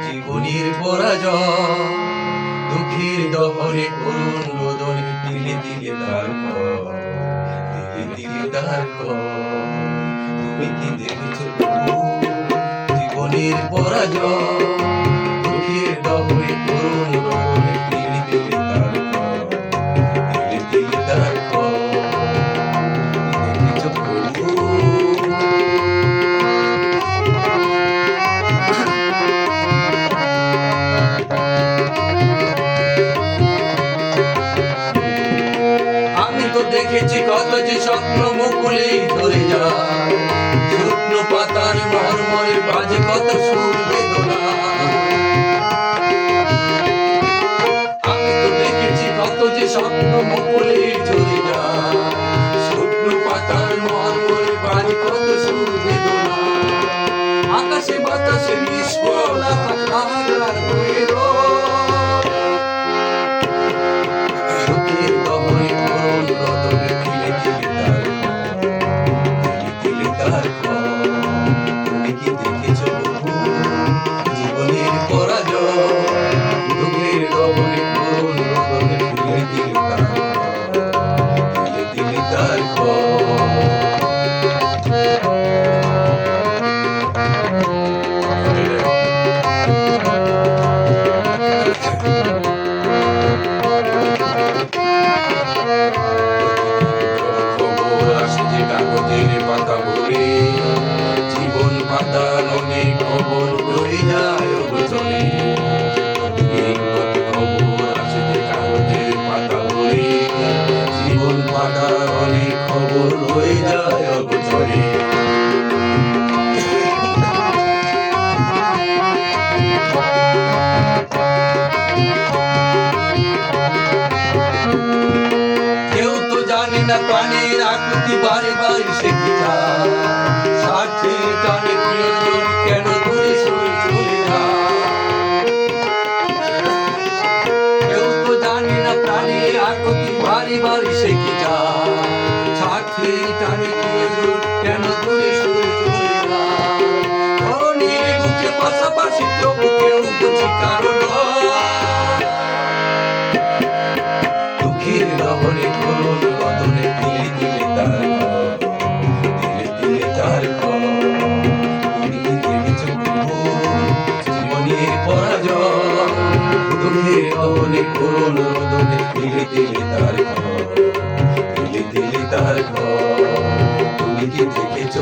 জীবনের পরাজয়, দুঃখের দহনে করুণ রোদনে তিলে তিলে তার ঘর, তিলে তিলে তার ঘর। তুমি কি দেখেছো জীবনের পরাজয়, দুঃখের দহনে করুণ রোদনে তিলে তিলে তার ঘর, তিলে তিলে তার ঘর। দেখেছো দেখেছি কত যে স্বপ্ন মুকুলেই ধরে যায়, শুকনো পাতার মরমরে বাজে কত সুর বেদনা। আমি তো দেখেছি কত যে স্বপ্ন মুকুলেই ধরে যায়, শুকনো পাতার মরমরে বাজে কত সুর বেদনা। আকাশে বাতাসে নিষ্ফল আকার হয়ে তুমি কি দেখেছো জীবনের পরাজয়, দুঃখের দহনে করুণ রোদনে তিলে তিলে তার ঘর, তিলে তিলে তার কাগজের পাতা ভরে জীবন পাতার অনেক খবর রয়ে যায় অগোচরে। কত খবর আসে যে কাগজের পাতা ভরে জীবন পাতার অনেক খবর রয়ে যায় অগোচরে। কেউ তো জানে না প্রাণের আকুতি বারে বারে সে কি যায়, স্বার্থের টানে প্রিয়জন কেন দূরে সরে চলে যায়। কেউ তো জানে না প্রাণের আকুতি বারে বারে সে কি যায়, স্বার্থের টানে প্রিয়জন কেন দূরে সরে চলে যায়। ধরনীর বুকে পাশাপাশি তবু কেউ বুঝি কারণ দুঃখের দহনে করুণ রোদনে তিলে তিলে তার ঘর, তিলে তিলে তার ঘর। তুমি কি দেখেছো জীবনের পরাজয়, দুঃখের দহনে করুণ রোদনে তিলে তিলে তার ঘর, তিলে তিলে তার ঘর। তুমি কি দেখেছো